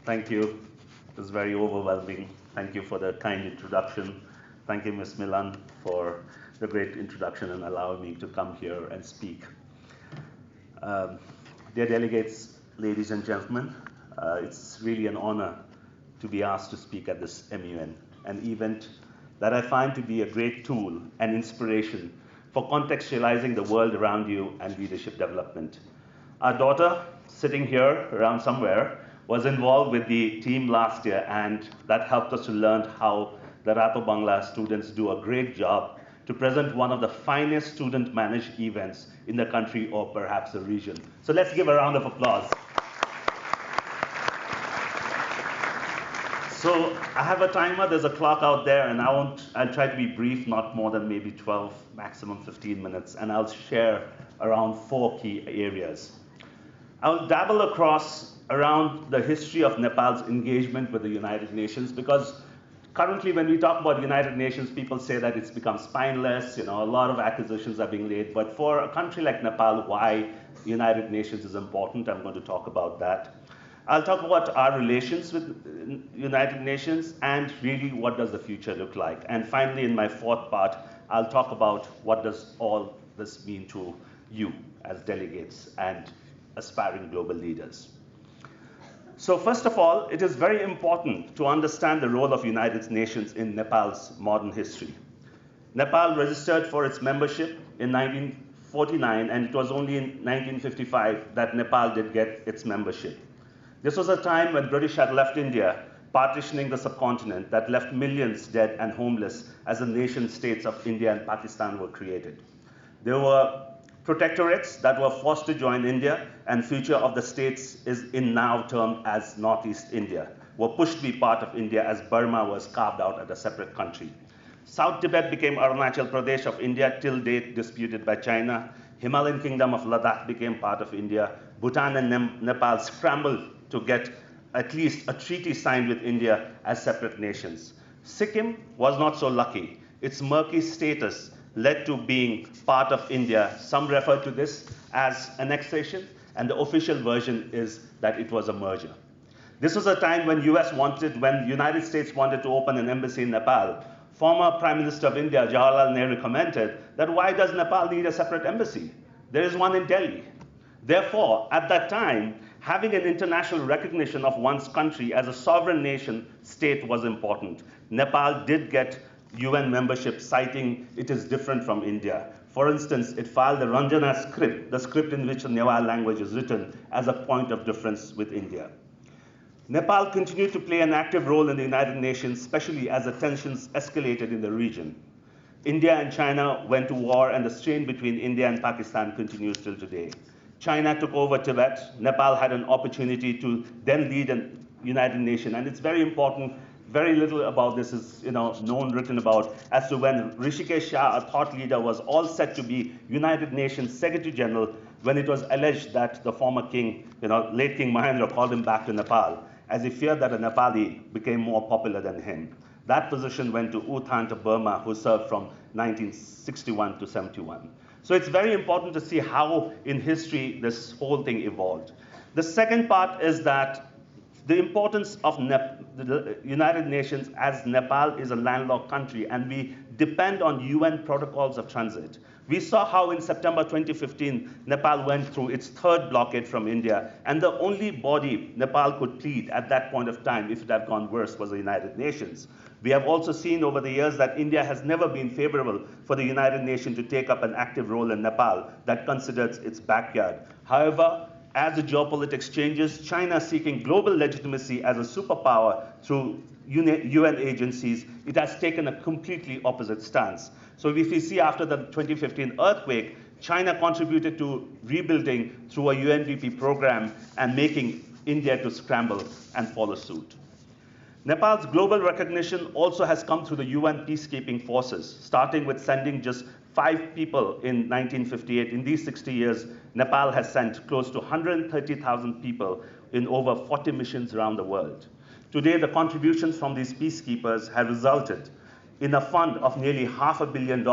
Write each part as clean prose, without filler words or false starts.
Thank you. It was very overwhelming. Thank you for the kind introduction. Thank you, Ms. Milan, for the great introduction and allowing me to come here and speak. Dear delegates, ladies and gentlemen, it's really an honor to be asked to speak at this MUN, an event that I find to be a great tool and inspiration for contextualizing the world around you and leadership development. Our daughter, sitting here around somewhere, was involved with the team last year, and that helped us to learn how the Rato Bangla students do a great job to present one of the finest student-managed events in the country or perhaps the region. So let's give a round of applause. So I have a timer, there's a clock out there, and I'll try to be brief, not more than maybe 12, maximum 15 minutes, and I'll share around 4 key areas. I'll dabble across around the history of Nepal's engagement with the United Nations, because currently when we talk about United Nations, people say that it's become spineless, a lot of accusations are being laid, but for a country like Nepal, why United Nations is important, I'm going to talk about that. I'll talk about our relations with United Nations and really what does the future look like. And finally, in my 4th part, I'll talk about what does all this mean to you as delegates and aspiring global leaders. So first of all, it is very important to understand the role of United Nations in Nepal's modern history. Nepal registered for its membership in 1949, and it was only in 1955 that Nepal did get its membership. This was a time when British had left India, partitioning the subcontinent that left millions dead and homeless as the nation-states of India and Pakistan were created. There were protectorates that were forced to join India, and future of the states is now termed as Northeast India, were pushed to be part of India as Burma was carved out as a separate country. South Tibet became Arunachal Pradesh of India, till date disputed by China. Himalayan Kingdom of Ladakh became part of India. Bhutan and Nepal scrambled to get at least a treaty signed with India as separate nations. Sikkim was not so lucky. Its murky status led to being part of India. Some refer to this as annexation, and the official version is that it was a merger. This was a time when United States wanted to open an embassy in Nepal. Former Prime Minister of India, Jawaharlal Nehru, commented that why does Nepal need a separate embassy? There is one in Delhi. Therefore, at that time, having an international recognition of one's country as a sovereign nation state was important. Nepal did get UN membership, citing it is different from India. For instance, it filed the Ranjana script, the script in which the Newar language is written, as a point of difference with India. Nepal continued to play an active role in the United Nations, especially as the tensions escalated in the region. India and China went to war, and the strain between India and Pakistan continues till today. China took over Tibet. Nepal had an opportunity to then lead a United Nations, and it's very important. Very little about this is known, written about, as to when Rishikesh Shah, a thought leader, was all set to be United Nations Secretary General, when it was alleged that the former king, late King Mahendra, called him back to Nepal, as he feared that a Nepali became more popular than him. That position went to U Thant of Burma, who served from 1961 to 71. So it's very important to see how, in history, this whole thing evolved. The second part is that the importance of the United Nations, as Nepal is a landlocked country and we depend on UN protocols of transit. We saw how in September 2015, Nepal went through its 3rd blockade from India, and the only body Nepal could plead at that point of time, if it had gone worse, was the United Nations. We have also seen over the years that India has never been favorable for the United Nations to take up an active role in Nepal that considers its backyard. However, as the geopolitics changes, China seeking global legitimacy as a superpower through UN agencies, it has taken a completely opposite stance. So if you see after the 2015 earthquake, China contributed to rebuilding through a UNDP program and making India to scramble and follow suit. Nepal's global recognition also has come through the UN peacekeeping forces, starting with sending just 5 people in 1958. In these 60 years, Nepal has sent close to 130,000 people in over 40 missions around the world. Today, the contributions from these peacekeepers have resulted in a fund of nearly $500 million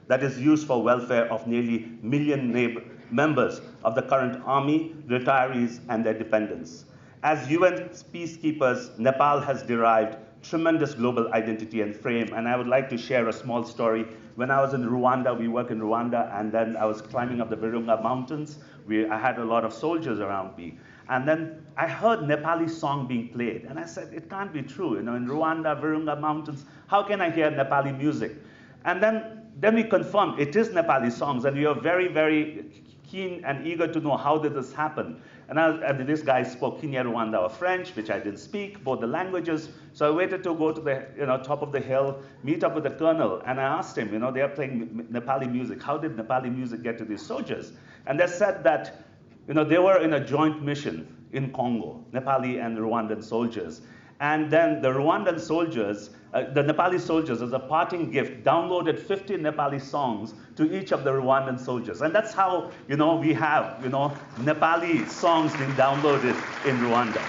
that is used for welfare of nearly 1 million members of the current army, retirees, and their dependents. As UN peacekeepers, Nepal has derived tremendous global identity and frame. And I would like to share a small story. When I was in Rwanda, we work in Rwanda, and then I was climbing up the Virunga Mountains. I had a lot of soldiers around me. And then I heard Nepali song being played. And I said, it can't be true. In Rwanda, Virunga Mountains, how can I hear Nepali music? And then we confirmed it is Nepali songs, and we are very, very keen and eager to know how did this happen. And this guy spoke Kinyarwanda or French, which I didn't speak, both the languages. So I waited to go to the top of the hill, meet up with the colonel, and I asked him, they are playing Nepali music. How did Nepali music get to these soldiers? And they said that they were in a joint mission in Congo, Nepali and Rwandan soldiers. And then the Rwandan soldiers, the Nepali soldiers, as a parting gift, downloaded 50 Nepali songs to each of the Rwandan soldiers. And that's how, we have, Nepali songs being downloaded in Rwanda.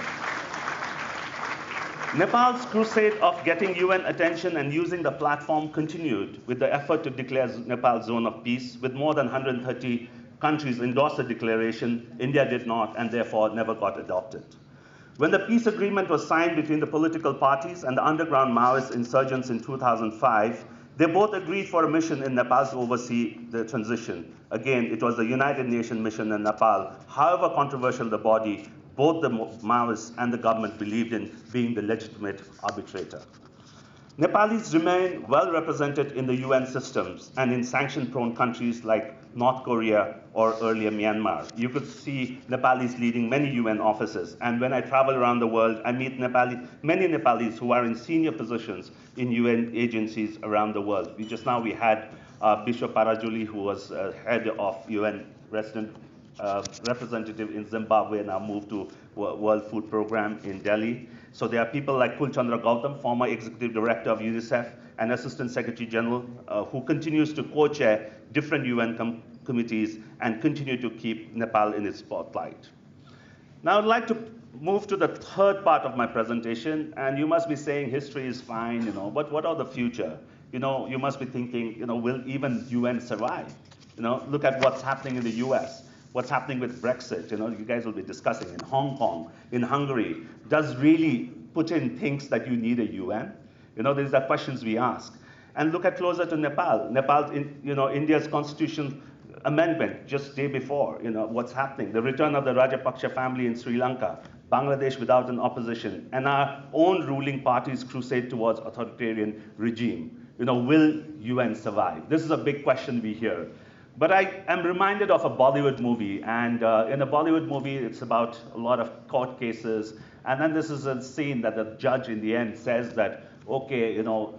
Nepal's crusade of getting UN attention and using the platform continued with the effort to declare Nepal zone of peace, with more than 130 countries endorsed the declaration. India did not, and therefore never got adopted. When the peace agreement was signed between the political parties and the underground Maoist insurgents in 2005, they both agreed for a mission in Nepal to oversee the transition. Again, it was the United Nations mission in Nepal. However controversial the body, both the Maoists and the government believed in being the legitimate arbitrator. Nepalis remain well represented in the UN systems and in sanction-prone countries like North Korea or earlier Myanmar. You could see Nepalis leading many UN offices. And when I travel around the world, I meet many Nepalis who are in senior positions in UN agencies around the world. We had Bishop Parajuli, who was head of UN representative in Zimbabwe, now moved to World Food Program in Delhi. So there are people like Kulchandra Gautam, former executive director of UNICEF and assistant secretary general, who continues to co-chair different UN committees and continue to keep Nepal in its spotlight. Now I'd like to move to the third part of my presentation, and you must be saying history is fine, but what of the future? You must be thinking, will even UN survive? Look at what's happening in the US. What's happening with Brexit? You guys will be discussing in Hong Kong, in Hungary. Does really Putin thinks that you need a UN? These are questions we ask. And look at closer to Nepal. India's constitution amendment just day before. What's happening? The return of the Rajapaksa family in Sri Lanka, Bangladesh without an opposition, and our own ruling party's crusade towards authoritarian regime. Will UN survive? This is a big question we hear. But I am reminded of a Bollywood movie, and in a Bollywood movie, it's about a lot of court cases, and then this is a scene that the judge in the end says that, okay, the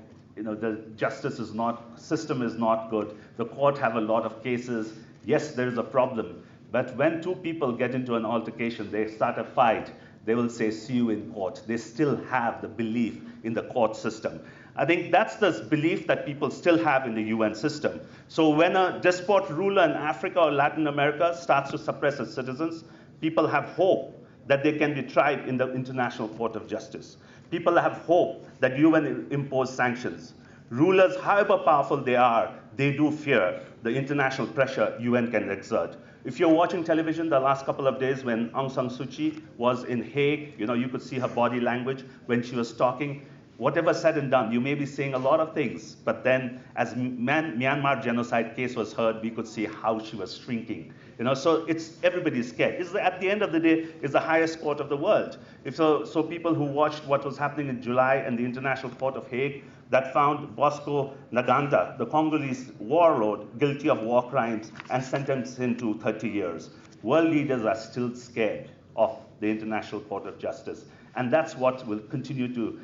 system is not good, the court have a lot of cases, yes, there is a problem, but when two people get into an altercation, they start a fight, they will say, see you in court. They still have the belief in the court system. I think that's the belief that people still have in the UN system. So when a despot ruler in Africa or Latin America starts to suppress its citizens, people have hope that they can be tried in the International Court of Justice. People have hope that UN impose sanctions. Rulers, however powerful they are, they do fear the international pressure UN can exert. If you're watching television the last couple of days when Aung San Suu Kyi was in Hague, you could see her body language when she was talking. Whatever said and done, you may be saying a lot of things, but then as Myanmar genocide case was heard, we could see how she was shrinking. So everybody's scared. At the end of the day, it's the highest court of the world. So people who watched what was happening in July and the International Court of Hague that found Bosco Ntaganda, the Congolese warlord, guilty of war crimes and sentenced him to 30 years. World leaders are still scared of the International Court of Justice, and that's what will continue to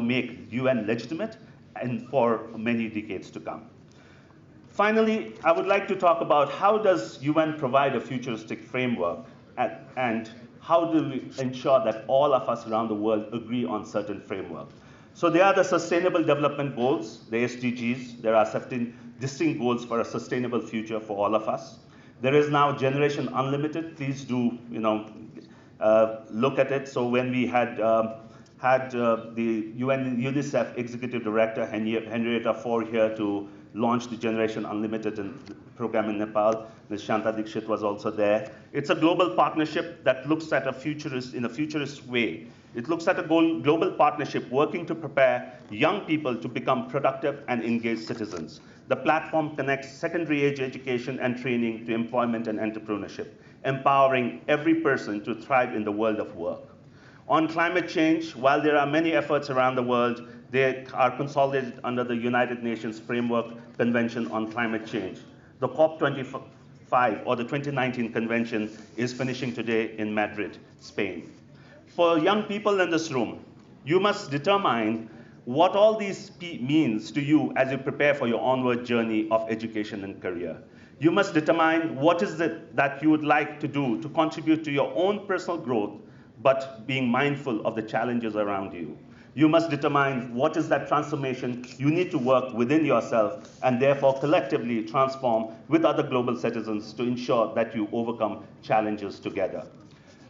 make UN legitimate and for many decades to come. Finally, I would like to talk about how does UN provide a futuristic framework and how do we ensure that all of us around the world agree on certain framework. So there are the Sustainable Development Goals, the SDGs. There are 17 distinct goals for a sustainable future for all of us. There is now Generation Unlimited. Please do look at it. So when we had the UN UNICEF Executive Director Henrietta Fore here to launched the Generation Unlimited program in Nepal. Ms. Shanta Dixit was also there. It's a global partnership that looks at in a futurist way. It looks at a global partnership working to prepare young people to become productive and engaged citizens. The platform connects secondary age education and training to employment and entrepreneurship, empowering every person to thrive in the world of work. On climate change, while there are many efforts around the world, they are consolidated under the United Nations Framework Convention on Climate Change. The COP25, or the 2019 convention, is finishing today in Madrid, Spain. For young people in this room, you must determine what all these means to you as you prepare for your onward journey of education and career. You must determine what is it that you would like to do to contribute to your own personal growth, but being mindful of the challenges around you. You must determine what is that transformation you need to work within yourself and therefore collectively transform with other global citizens to ensure that you overcome challenges together.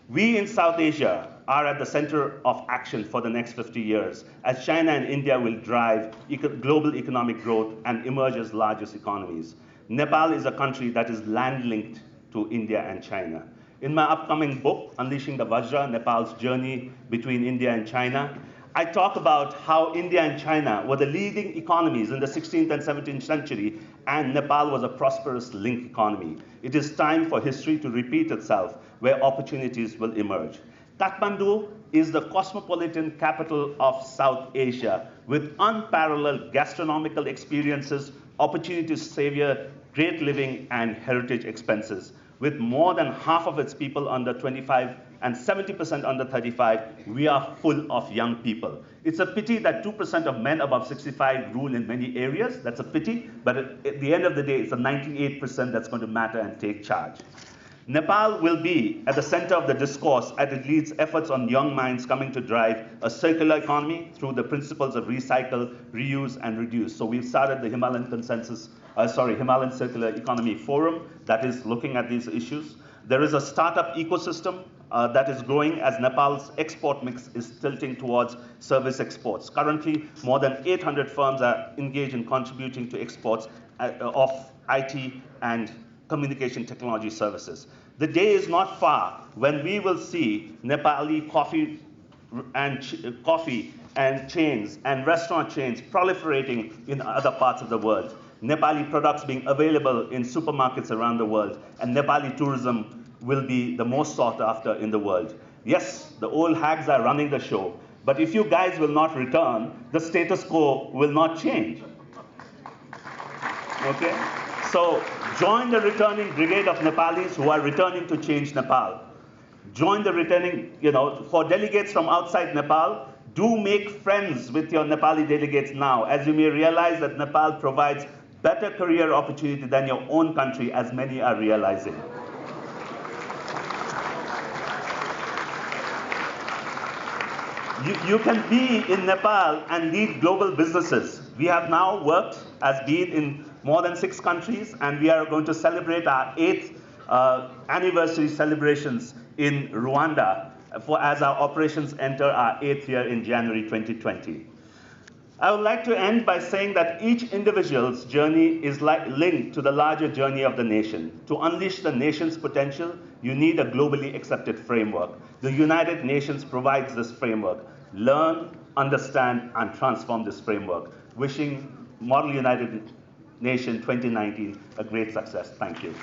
We in South Asia are at the center of action for the next 50 years, as China and India will drive global economic growth and emerge as largest economies. Nepal is a country that is land-linked to India and China. In my upcoming book, Unleashing the Vajra, Nepal's Journey Between India and China, I talk about how India and China were the leading economies in the 16th and 17th century, and Nepal was a prosperous linked economy. It is time for history to repeat itself, where opportunities will emerge. Kathmandu is the cosmopolitan capital of South Asia, with unparalleled gastronomical experiences, opportunities to savor great living and heritage expenses. With more than half of its people under 25 and 70% under 35, we are full of young people. It's a pity that 2% of men above 65 rule in many areas. That's a pity, but at the end of the day, it's the 98% that's going to matter and take charge. Nepal will be at the center of the discourse as it leads efforts on young minds coming to drive a circular economy through the principles of recycle, reuse, and reduce. So we've started the Himalayan Circular Economy Forum that is looking at these issues. There is a startup ecosystem that is growing as Nepal's export mix is tilting towards service exports. Currently, more than 800 firms are engaged in contributing to exports of IT and communication technology services. The day is not far when we will see Nepali coffee and chains and restaurant chains proliferating in other parts of the world. Nepali products being available in supermarkets around the world, and Nepali tourism will be the most sought after in the world. Yes, the old hags are running the show, but if you guys will not return, the status quo will not change. Okay? So join the returning brigade of Nepalis who are returning to change Nepal. Join the returning, for delegates from outside Nepal, do make friends with your Nepali delegates now, as you may realize that Nepal provides better career opportunity than your own country, as many are realizing. You can be in Nepal and lead global businesses. We have now worked as being in more than 6 countries, and we are going to celebrate our 8th anniversary celebrations in Rwanda as our operations enter our 8th year in January 2020. I would like to end by saying that each individual's journey is linked to the larger journey of the nation. To unleash the nation's potential, you need a globally accepted framework. The United Nations provides this framework. Learn, understand, and transform this framework. Wishing Model United Nation 2019 a great success. Thank you.